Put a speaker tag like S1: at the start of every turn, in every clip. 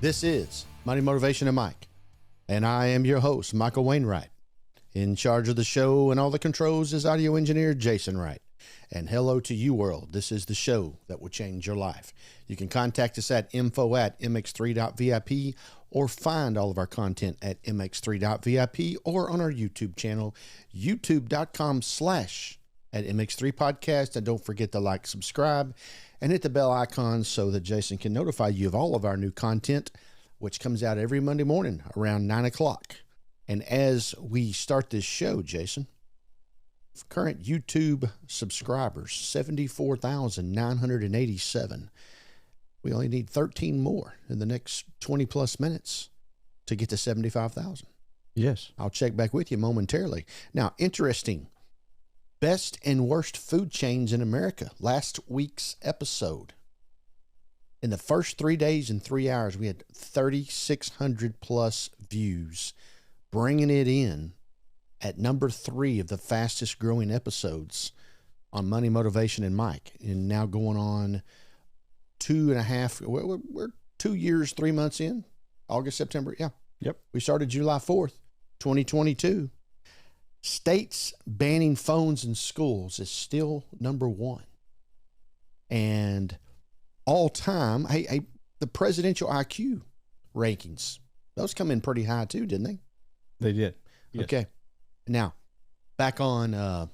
S1: This is Money, Motivation, and Mike, and I am your host, Michael Wainwright. In charge of the show and all the controls is audio engineer Jason Wright. And hello to you, world. This is the show that will change your life. You can contact us at info@mx3.vip or find all of our content at mx3.vip or on our YouTube channel, youtube.com/@mx3podcast. And don't forget to like, subscribe, and hit the bell icon so that Jason can notify you of all of our new content, which comes out every Monday morning around 9 o'clock. And as we start this show, Jason, current YouTube subscribers, 74,987. We only need 13 more in the next 20 plus minutes to get to 75,000.
S2: Yes.
S1: I'll check back with you momentarily. Now, interesting. Best and worst food chains in America. Last week's episode. In the first 3 days and 3 hours, we had 3,600 plus views, bringing it in at number 3 of the fastest growing episodes on Money, Motivation, and Mike. And now going on 2.5, we're 2 years, 3 months in, August, September. Yeah.
S2: Yep.
S1: We started July 4th, 2022. States banning phones in schools is still number 1. And all time, the presidential IQ rankings, those come in pretty high too, didn't they?
S2: They did. Yes.
S1: Okay. Now, back on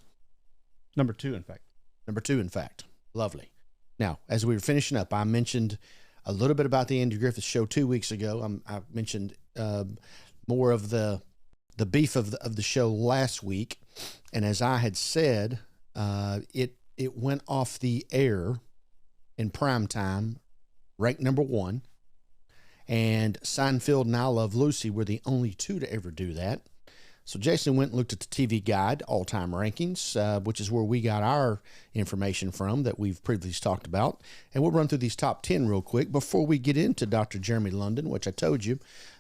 S2: Number 2, in fact.
S1: Number 2, in fact. Lovely. Now, as we were finishing up, I mentioned a little bit about the Andy Griffith Show 2 weeks ago. I mentioned more of the beef of the show last week. And as I had said, it went off the air in prime time, ranked number 1. And Seinfeld and I Love Lucy were the only 2 to ever do that. So Jason went and looked at the TV Guide all-time rankings, which is where we got our information from that we've previously talked about. And we'll run through these top 10 real quick before we get into Dr. Jeremy London, which I told you,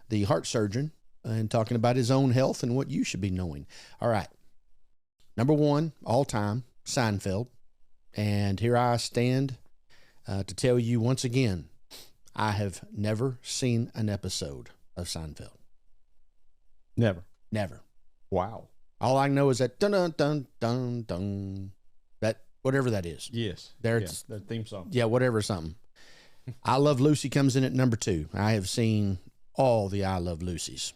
S1: the heart surgeon, and talking about his own health and what you should be knowing. All right. Number 1, all-time, Seinfeld. And here I stand to tell you once again, I have never seen an episode of Seinfeld.
S2: Never.
S1: Wow. All I know is that dun dun dun dun dun, that whatever that is.
S2: Yes.
S1: There's
S2: the theme song.
S1: Yeah, whatever something. I Love Lucy comes in at number 2. I have seen all the I Love Lucies.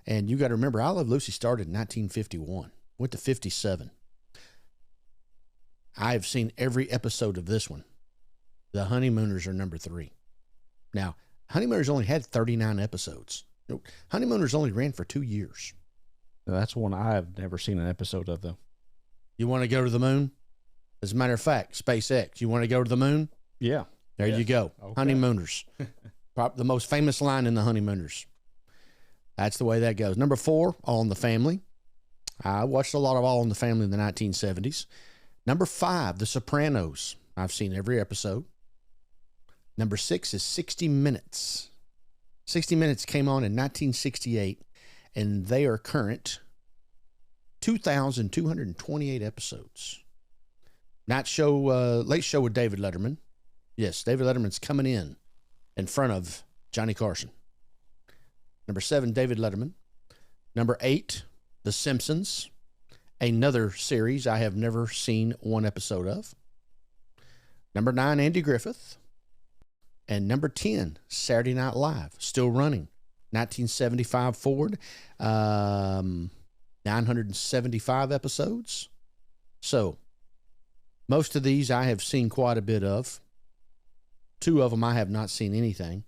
S1: And you got to remember, I Love Lucy started in 1951, went to 57. I have seen every episode of this one. The Honeymooners are number 3. Now, Honeymooners only had 39 episodes. Honeymooners only ran for 2 years.
S2: That's one I've never seen an episode of, though.
S1: You want to go to the moon? As a matter of fact, SpaceX, you want to go to the moon?
S2: Yeah.
S1: There you go. Okay. Honeymooners. The most famous line in the Honeymooners. That's the way that goes. Number 4, All in the Family. I watched a lot of All in the Family in the 1970s. Number 5, The Sopranos. I've seen every episode. Number 6 is 60 Minutes. 60 Minutes came on in 1968, and they are current 2,228 episodes. Late Show with David Letterman. Yes, David Letterman's coming in front of Johnny Carson. Number 7, David Letterman. Number 8, The Simpsons. Another series I have never seen one episode of. Number 9, Andy Griffith. And number 10, Saturday Night Live, still running. 1975 forward, 975 episodes. So, most of these I have seen quite a bit of. 2 of them I have not seen anything.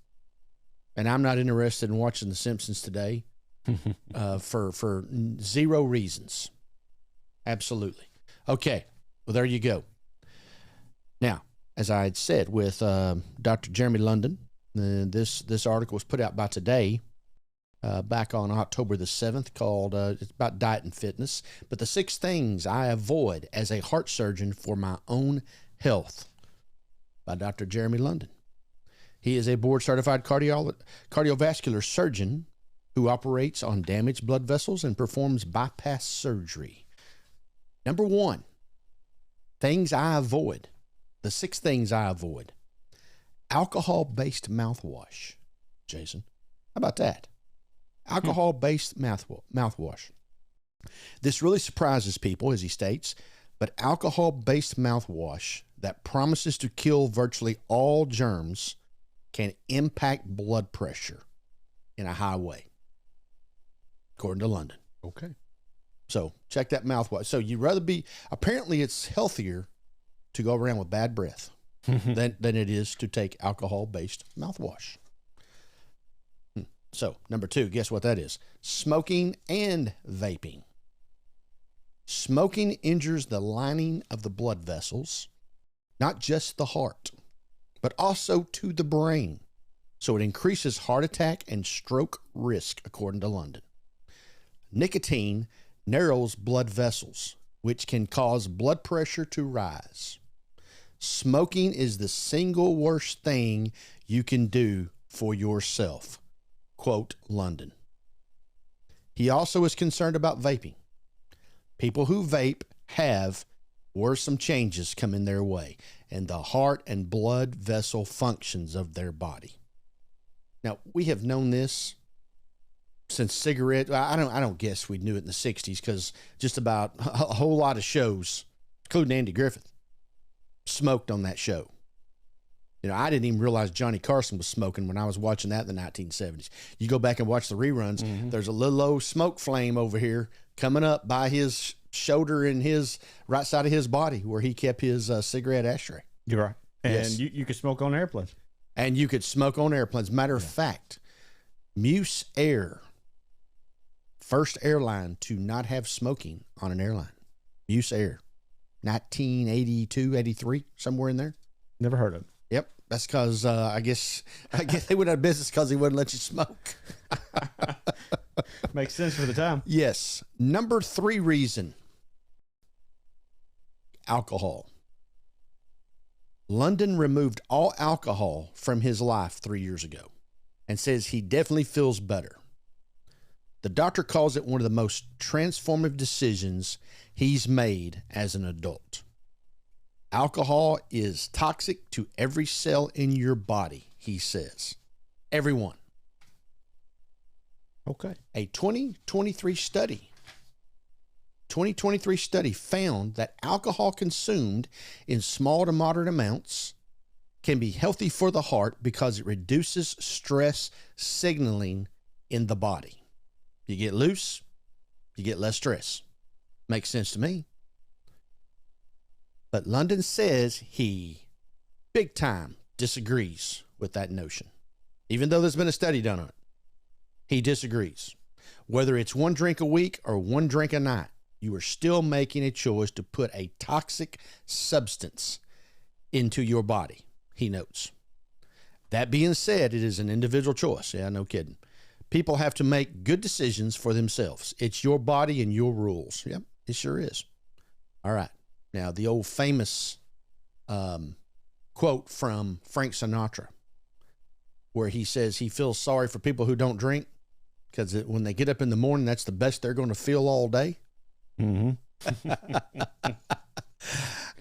S1: And I'm not interested in watching The Simpsons today for 0 reasons. Absolutely. Okay, well, there you go. Now, as I had said with Dr. Jeremy London, this article was put out by Today back on October the 7th called, it's about diet and fitness, but the 6 things I avoid as a heart surgeon for my own health by Dr. Jeremy London. He is a board-certified cardiovascular surgeon who operates on damaged blood vessels and performs bypass surgery. Number 1, things I avoid. The 6 things I avoid. Alcohol-based mouthwash. Jason. How about that? Alcohol-based mouthwash. This really surprises people, as he states, but alcohol-based mouthwash that promises to kill virtually all germs can impact blood pressure in a high way, according to London.
S2: Okay.
S1: So check that mouthwash. So you'd rather be, apparently it's healthier to go around with bad breath than it is to take alcohol-based mouthwash. So, number 2, guess what that is? Smoking and vaping. Smoking injures the lining of the blood vessels, not just the heart, but also to the brain. So it increases heart attack and stroke risk, according to London. Nicotine narrows blood vessels, which can cause blood pressure to rise. Smoking is the single worst thing you can do for yourself. Quote London. He also is concerned about vaping. People who vape have worrisome changes coming their way in the heart and blood vessel functions of their body. Now, we have known this since cigarette. I don't guess we knew it in the 60s, because just about a whole lot of shows, including Andy Griffith, smoked on that show. You know, I didn't even realize Johnny Carson was smoking when I was watching that in the 1970s. You go back and watch the reruns, there's a little old smoke flame over here coming up by his shoulder and his right side of his body where he kept his cigarette ashtray.
S2: You're right. And
S1: Yes.
S2: you could smoke on airplanes.
S1: And you could smoke on airplanes. Matter of fact, Muse Air, first airline to not have smoking on an airline. Muse Air, 1982, 83, somewhere in there.
S2: Never heard of it.
S1: Yep, that's because I guess they went out of business because he wouldn't let you smoke.
S2: Makes sense for the time.
S1: Yes. Number 3 reason: alcohol. London removed all alcohol from his life 3 years ago and says he definitely feels better. The doctor calls it one of the most transformative decisions he's made as an adult. Alcohol is toxic to every cell in your body, he says. Everyone.
S2: Okay.
S1: A 2023 study found that alcohol consumed in small to moderate amounts can be healthy for the heart because it reduces stress signaling in the body. You get loose, you get less stress. Makes sense to me. But London says he big time disagrees with that notion. Even though there's been a study done on it, he disagrees. Whether it's 1 drink a week or 1 drink a night, you are still making a choice to put a toxic substance into your body, he notes. That being said, it is an individual choice. Yeah, no kidding. People have to make good decisions for themselves. It's your body and your rules. Yep, it sure is. All right. Now, the old famous quote from Frank Sinatra, where he says he feels sorry for people who don't drink because when they get up in the morning, that's the best they're going to feel all day.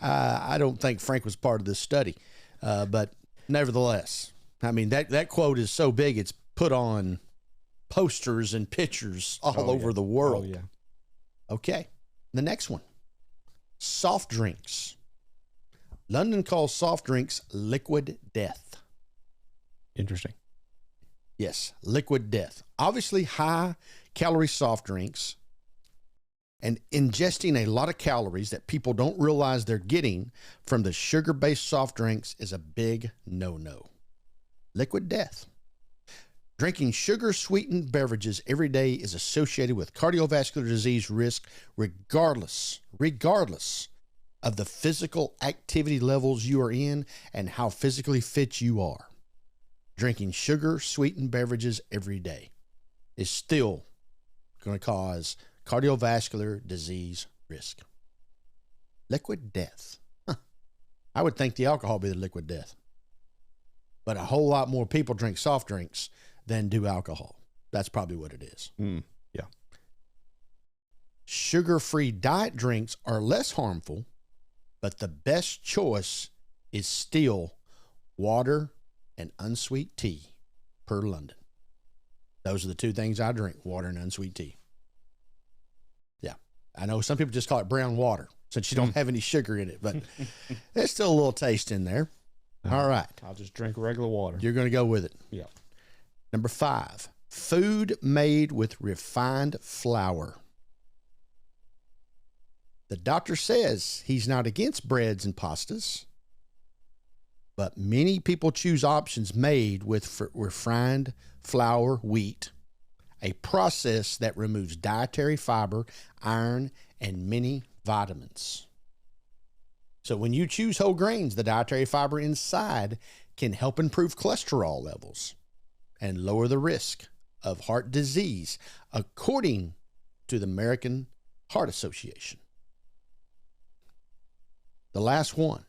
S1: I don't think Frank was part of this study, but nevertheless, I mean, that quote is so big, it's put on posters and pictures all over the world.
S2: Oh, yeah.
S1: Okay, the next one. Soft drinks. London calls soft drinks liquid death.
S2: Interesting.
S1: Yes, liquid death. Obviously, high calorie soft drinks and ingesting a lot of calories that people don't realize they're getting from the sugar-based soft drinks is a big no-no. Liquid death. Drinking sugar-sweetened beverages every day is associated with cardiovascular disease risk regardless of the physical activity levels you are in and how physically fit you are. Drinking sugar-sweetened beverages every day is still going to cause cardiovascular disease risk. Liquid death. I would think the alcohol would be the liquid death. But a whole lot more people drink soft drinks than do alcohol. That's probably what it is.
S2: Yeah.
S1: Sugar-free diet drinks are less harmful, but the best choice is still water and unsweet tea, per London. Those are the two things I drink, water and unsweet tea. Yeah. I know some people just call it brown water since you don't have any sugar in it, but there's still a little taste in there. All right.
S2: I'll just drink regular water.
S1: You're going to go with it.
S2: Yeah.
S1: Number 5, food made with refined flour. The doctor says he's not against breads and pastas, but many people choose options made with refined flour wheat, a process that removes dietary fiber, iron, and many vitamins. So when you choose whole grains, the dietary fiber inside can help improve cholesterol levels and lower the risk of heart disease, according to the American Heart Association. The last one,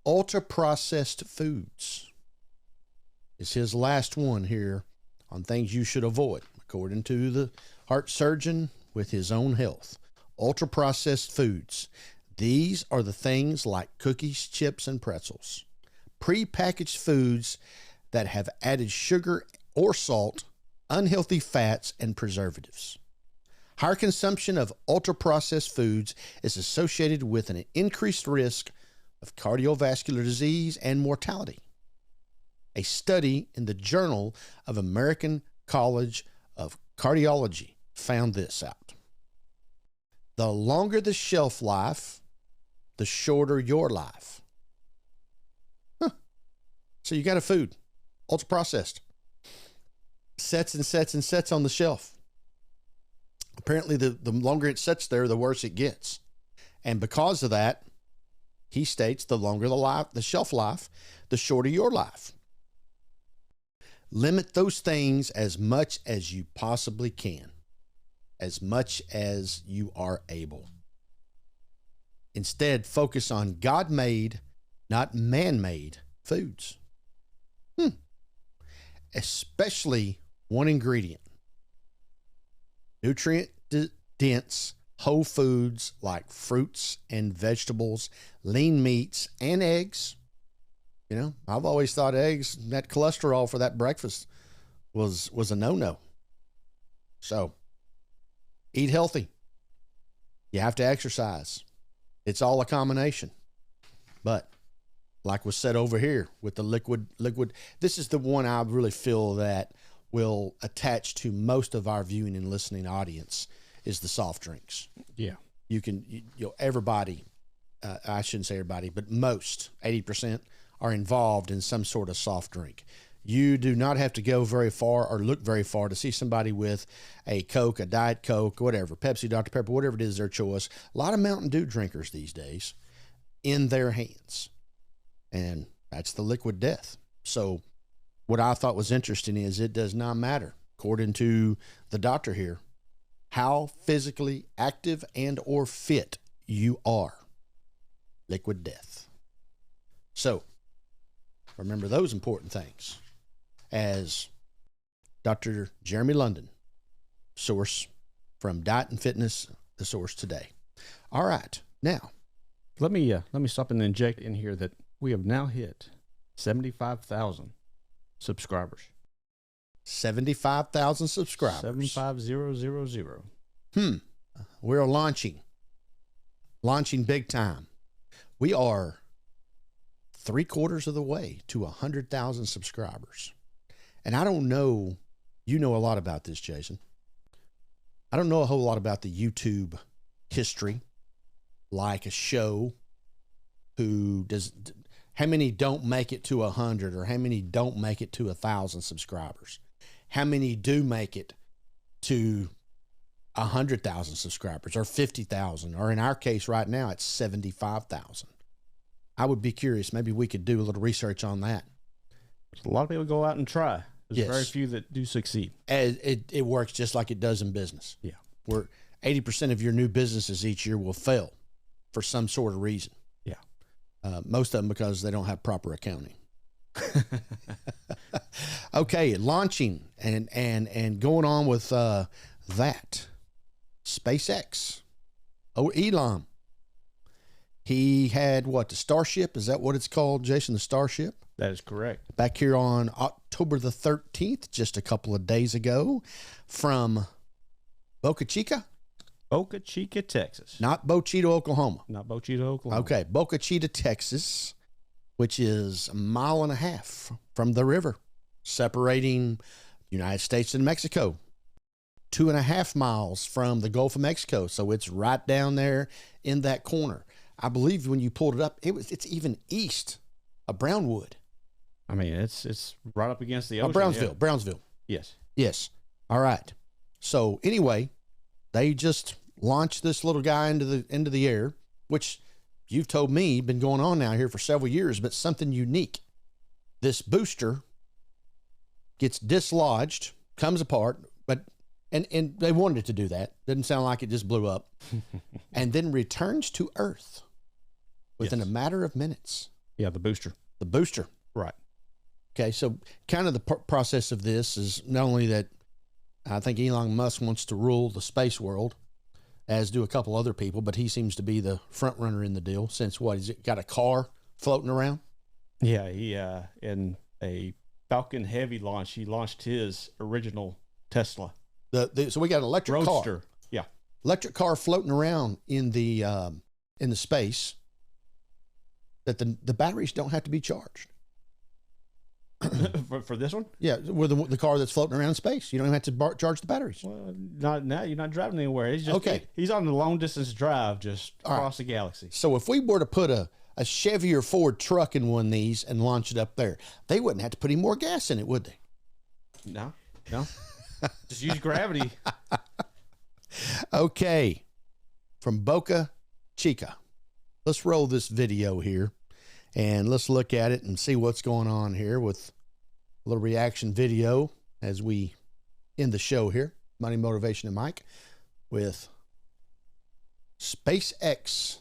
S1: ultra-processed foods, is his last one here on things you should avoid, according to the heart surgeon with his own health. Ultra-processed foods. These are the things like cookies, chips, and pretzels. Pre-packaged foods that have added sugar or salt, unhealthy fats, and preservatives. Higher consumption of ultra-processed foods is associated with an increased risk of cardiovascular disease and mortality. A study in the Journal of American College of Cardiology found this out. The longer the shelf life, the shorter your life. So you got a food, ultra-processed, sets and sets and sets on the shelf. Apparently, the longer it sits there, the worse it gets. And because of that, he states the longer the shelf life, the shorter your life. Limit those things as much as you possibly can, as much as you are able. Instead, focus on God-made, not man-made foods. Especially one ingredient. Nutrient-dense whole foods like fruits and vegetables, lean meats, and eggs. You know, I've always thought eggs, that cholesterol for that breakfast was a no-no. So, eat healthy. You have to exercise. It's all a combination. But, like was said over here with the liquid, this is the one I really feel that will attach to most of our viewing and listening audience is the soft drinks.
S2: Yeah.
S1: Everybody, I shouldn't say everybody, but most, 80%, are involved in some sort of soft drink. You do not have to go very far or look very far to see somebody with a Coke, a Diet Coke, whatever, Pepsi, Dr. Pepper, whatever it is their choice. A lot of Mountain Dew drinkers these days in their hands. And that's the liquid death. So what I thought was interesting is it does not matter, according to the doctor here, how physically active and or fit you are. Liquid death. So remember those important things. As Dr. Jeremy London, source from Diet and Fitness, the source today. All right, now
S2: let me stop and inject in here that we have now hit 75,000 subscribers.
S1: 75,000 subscribers.
S2: 75000.
S1: We're launching big time. We are 3/4 of the way to 100,000 subscribers. And I don't know, you know a lot about this, Jason. I don't know a whole lot about the YouTube history, like a show how many don't make it to 100 or how many don't make it to 1,000 subscribers? How many do make it to 100,000 subscribers or 50,000? Or in our case right now, it's 75,000. I would be curious. Maybe we could do a little research on that.
S2: A lot of people go out and try. There's
S1: Yes.
S2: very few that do succeed.
S1: It works just like it does in business.
S2: Yeah.
S1: Where 80% of your new businesses each year will fail for some sort of reason.
S2: Yeah.
S1: Most of them because they don't have proper accounting. Okay, launching and going on with that. SpaceX. Oh, Elon. He had the Starship? Is that what it's called, Jason? The Starship?
S2: That is correct.
S1: Back here on October the 13th, just a couple of days ago, from Boca Chica.
S2: Boca Chica, Texas.
S1: Not Bochita, Oklahoma.
S2: Not Bochita, Oklahoma.
S1: Okay, Boca Chica, Texas, which is 1.5 miles from the river, separating the United States and Mexico. 2.5 miles from the Gulf of Mexico, so it's right down there in that corner. I believe when you pulled it up, it's even east of Brownwood.
S2: I mean, it's right up against the ocean.
S1: Brownsville,
S2: yeah.
S1: Brownsville.
S2: Yes.
S1: All right. So anyway, they just launched this little guy into the air, which you've told me been going on now here for several years, but something unique. This booster gets dislodged, comes apart, but and they wanted it to do that. Didn't sound like it just blew up, and then returns to Earth within a matter of minutes.
S2: Yeah, the booster.
S1: The booster.
S2: Right.
S1: Okay, so kind of the process of this is not only that I think Elon Musk wants to rule the space world, as do a couple other people, but he seems to be the front runner in the deal since he's got a car floating around?
S2: Yeah, he in a Falcon Heavy launch, he launched his original Tesla.
S1: So we got an electric
S2: Roadster.
S1: car.
S2: Yeah.
S1: Electric car floating around in the space that the batteries don't have to be charged.
S2: for this one?
S1: Yeah, with the car that's floating around in space. You don't even have to charge the batteries.
S2: Well, not now. You're not driving anywhere. He's just
S1: Okay.
S2: He's on the long distance drive just across the galaxy.
S1: So if we were to put a Chevy or Ford truck in one of these and launch it up there, they wouldn't have to put any more gas in it, would they?
S2: No. Just use gravity.
S1: Okay. From Boca Chica. Let's roll this video here and let's look at it and see what's going on here with a little reaction video as we end the show here. Money, Motivation, and Mike with SpaceX,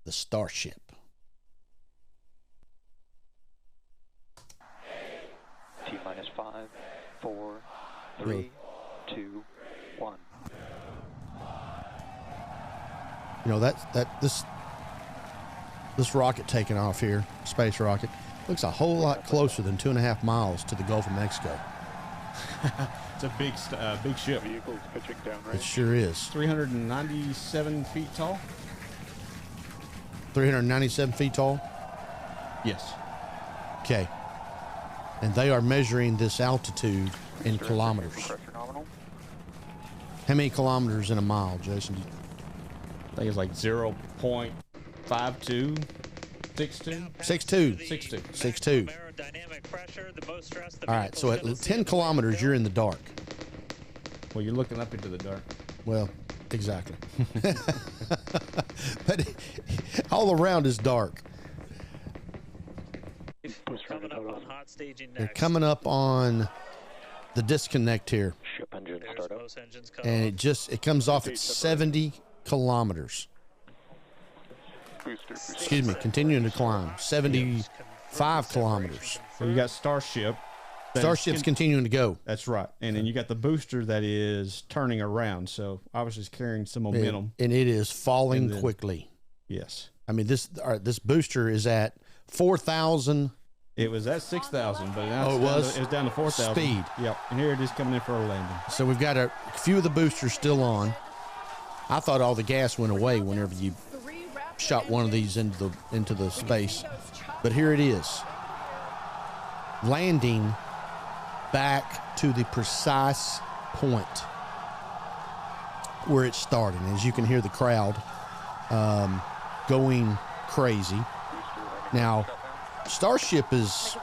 S1: the Starship.
S3: T-minus 5, 4, 3, 2, 1.
S1: You know, this rocket taking off here, space rocket, looks a whole lot closer than 2.5 miles to the Gulf of Mexico.
S2: It's a big ship.
S3: Vehicles pitching downrange.
S1: It sure is.
S2: 397 feet tall.
S1: 397 feet tall.
S2: Yes.
S1: Okay. And they are measuring this altitude in kilometers.
S3: Pressure nominal.
S1: How many kilometers in a mile, Jason?
S2: I think it's like 0.52, 62.
S1: 6'2". 6'2". All right, so at 10 kilometers, you're in the dark.
S2: Well, you're looking up into the dark.
S1: Well, exactly. But all around is dark.
S4: Coming up on hot staging
S1: They're
S4: next.
S1: coming up on the disconnect here,
S3: Ship engine
S4: There's
S3: startup.
S4: most engines cut
S1: and
S4: off.
S1: it comes off at 70 kilometers.
S3: Booster.
S1: Excuse me, continuing to climb. 75 kilometers.
S2: So you got Starship.
S1: Starship's continuing to go.
S2: That's right. And then you got the booster that is turning around. So obviously it's carrying some momentum.
S1: And it is falling
S2: And then-
S1: quickly.
S2: Yes.
S1: I mean, this booster is at 4,000
S2: It was at 6,000, but now
S1: Oh,
S2: it's
S1: it
S2: down
S1: was?
S2: to, it's down to 4,000.
S1: Speed.
S2: Yep. And here it is coming in for a landing.
S1: So we've got a few of the boosters still on. I thought all the gas went away whenever you shot one of these into the space, but here it is, landing back to the precise point where it started. As you can hear the crowd going crazy. Now, Starship is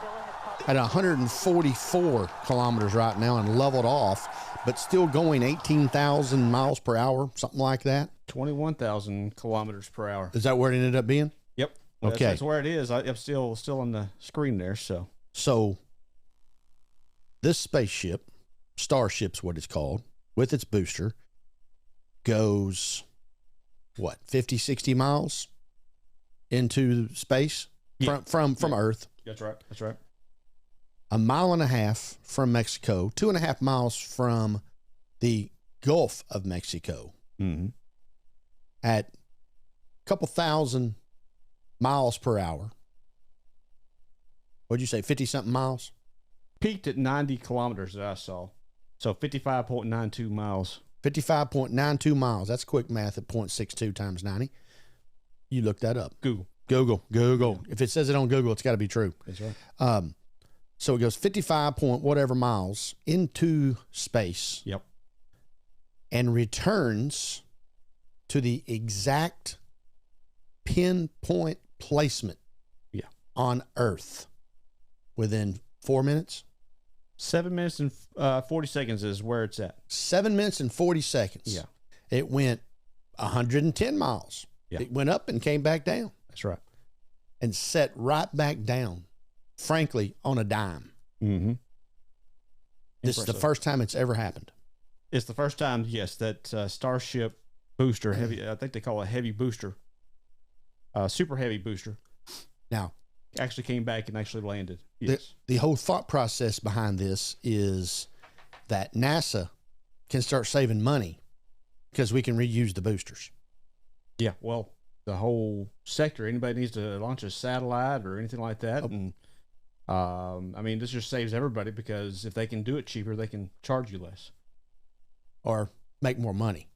S1: at 144 kilometers right now and leveled off, but still going 18,000 miles per hour, something like that.
S2: 21,000 kilometers per hour.
S1: Is that where it ended up being?
S2: Yep.
S1: Okay.
S2: That's where it is. I'm still on the screen there. So
S1: So this spaceship, Starship's what it's called, with its booster, goes, what, 50, 60 miles into space
S2: Yeah.
S1: from Earth,
S2: that's right. That's right.
S1: 1.5 miles from Mexico, 2.5 miles from the Gulf of Mexico,
S2: Mm-hmm.
S1: at a couple thousand miles per hour. What'd you say? 50 something miles.
S2: Peaked at 90 kilometers that I saw. So 55.92 miles.
S1: 55.92 miles. That's quick math at 0.62 times 90. You look that up. Google. If it says it on Google, it's got to be true.
S2: That's right.
S1: So it goes 55 point whatever miles into space.
S2: Yep.
S1: And returns to the exact pinpoint placement on Earth within 4 minutes.
S2: 7 minutes and 40 seconds is where it's at.
S1: 7 minutes and 40 seconds.
S2: Yeah.
S1: It went 110 miles.
S2: Yeah.
S1: It went up and came back down.
S2: That's right.
S1: And set right back down, frankly, on a dime.
S2: Mm-hmm.
S1: This is the first time it's ever happened.
S2: It's the first time, yes, that Starship Booster, heavy. I think they call it heavy booster, super heavy booster.
S1: Now,
S2: actually came back and actually landed. Yes.
S1: The whole thought process behind this is that NASA can start saving money because we can reuse the boosters.
S2: Yeah, well, the whole sector, anybody needs to launch a satellite or anything like that. And I mean, this just saves everybody because if they can do it cheaper, they can charge you less.
S1: Or make more money.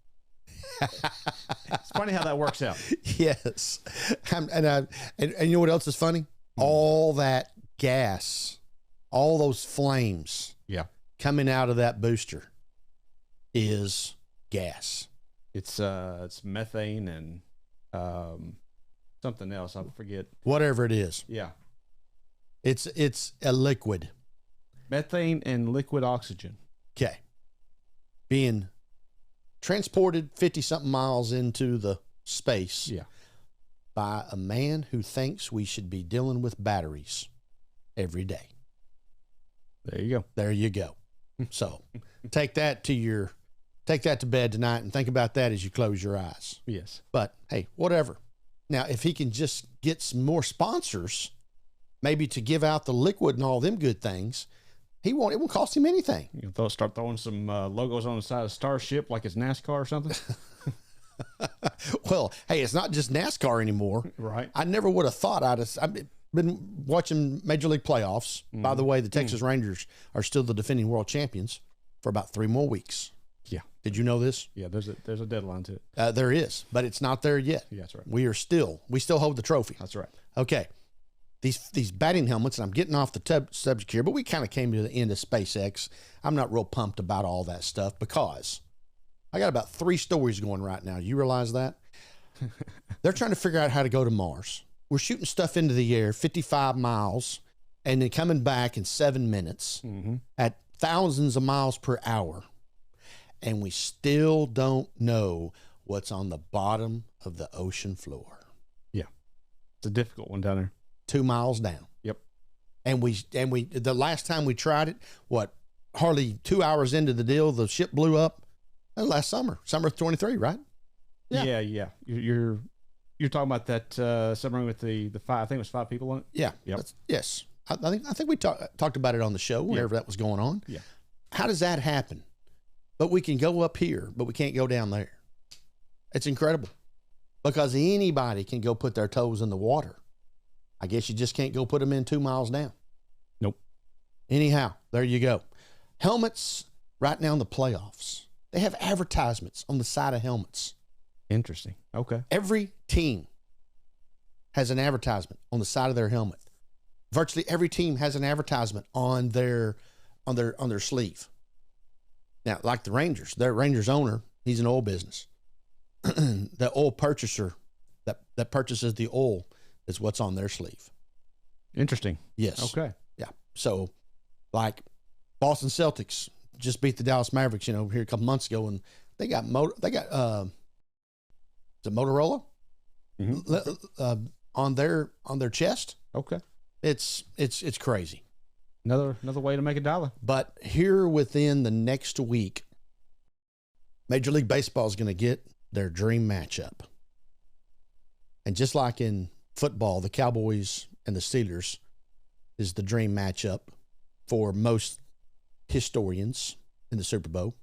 S2: It's funny how that works out.
S1: Yes. And you know what else is funny? All that gas, all those flames coming out of that booster is gas.
S2: It's methane and something else. I forget.
S1: Whatever it is.
S2: Yeah.
S1: It's a liquid.
S2: Methane and liquid oxygen.
S1: Okay. Being transported 50 something miles into the space.
S2: Yeah.
S1: By a man who thinks we should be dealing with batteries every day.
S2: There you go.
S1: There you go. So take that to bed tonight and think about that as you close your eyes.
S2: Yes.
S1: But hey, whatever. Now, if he can just get some more sponsors, maybe to give out the liquid and all them good things, it won't cost him anything.
S2: You start throwing some logos on the side of Starship like it's NASCAR or something.
S1: Well, hey, it's not just NASCAR anymore.
S2: Right.
S1: I never would have thought I've been watching Major League playoffs. Mm. By the way, the Texas Rangers are still the defending world champions for about 3 more weeks.
S2: Yeah.
S1: Did you know this?
S2: Yeah, there's a deadline to it.
S1: There is, but it's not there yet.
S2: Yeah, that's right.
S1: We still hold the trophy.
S2: That's right.
S1: Okay. These batting helmets, and I'm getting off the subject here, but we kind of came to the end of SpaceX. I'm not real pumped about all that stuff because I got about 3 stories going right now. You realize that? They're trying to figure out how to go to Mars. We're shooting stuff into the air 55 miles and then coming back in 7 minutes at thousands of miles per hour. And we still don't know what's on the bottom of the ocean floor.
S2: Yeah. It's a difficult one down there.
S1: 2 miles down.
S2: Yep.
S1: And we the last time we tried it, hardly 2 hours into the deal, the ship blew up. Last summer of 23, right?
S2: Yeah. You're talking about that submarine with the 5. I think it was 5 people on it.
S1: Yeah.
S2: Yep.
S1: Yes. I think we talked about it on the show whenever that was going on.
S2: Yeah.
S1: How does that happen? But we can go up here, but we can't go down there. It's incredible because anybody can go put their toes in the water. I guess you just can't go put them in 2 miles down.
S2: Nope.
S1: Anyhow, there you go. Helmets right now in the playoffs. They have advertisements on the side of helmets.
S2: Interesting. Okay.
S1: Every team has an advertisement on the side of their helmet. Virtually every team has an advertisement on their sleeve. Now, like the Rangers, their Rangers owner, he's in oil business. The oil purchaser that purchases the oil is what's on their sleeve.
S2: Interesting.
S1: Yes.
S2: Okay.
S1: Yeah. So, like Boston Celtics just beat the Dallas Mavericks, here a couple months ago, and they got is it Motorola on their chest.
S2: Okay.
S1: It's crazy.
S2: Another way to make $1.
S1: But here within the next week, Major League Baseball is going to get their dream matchup. And just like in football, the Cowboys and the Steelers is the dream matchup for most historians in the Super Bowl.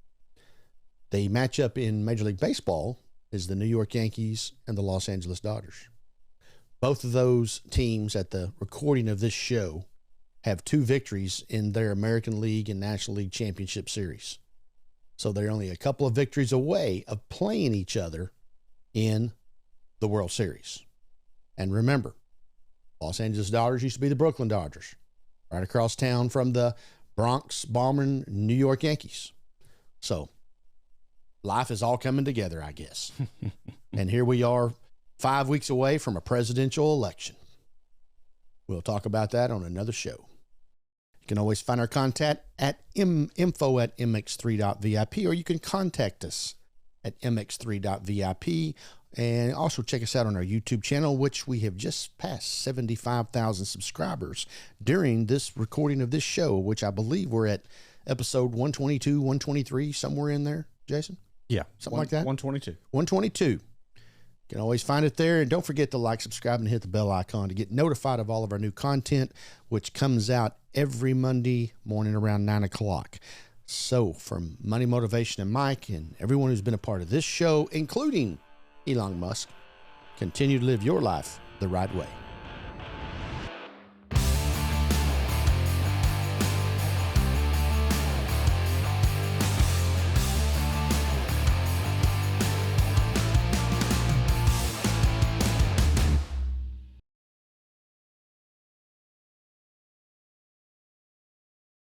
S1: The matchup in Major League Baseball is the New York Yankees and the Los Angeles Dodgers. Both of those teams at the recording of this show have 2 victories in their American League and National League Championship Series. So they're only a couple of victories away of playing each other in the World Series. And remember, Los Angeles Dodgers used to be the Brooklyn Dodgers, right across town from the Bronx, bombing New York Yankees. So life is all coming together, I guess. And here we are 5 weeks away from a presidential election. We'll talk about that on another show. You can always find our contact at info@mx3.vip, or you can contact us at mx3.vip. And also check us out on our YouTube channel, which we have just passed 75,000 subscribers during this recording of this show, which I believe we're at episode 122, 123, somewhere in there, Jason?
S2: Yeah.
S1: Something like that?
S2: 122.
S1: 122. You can always find it there. And don't forget to like, subscribe, and hit the bell icon to get notified of all of our new content, which comes out every Monday morning around 9 o'clock. So from Money, Motivation, and Mike, and everyone who's been a part of this show, including Elon Musk, continue to live your life the right way.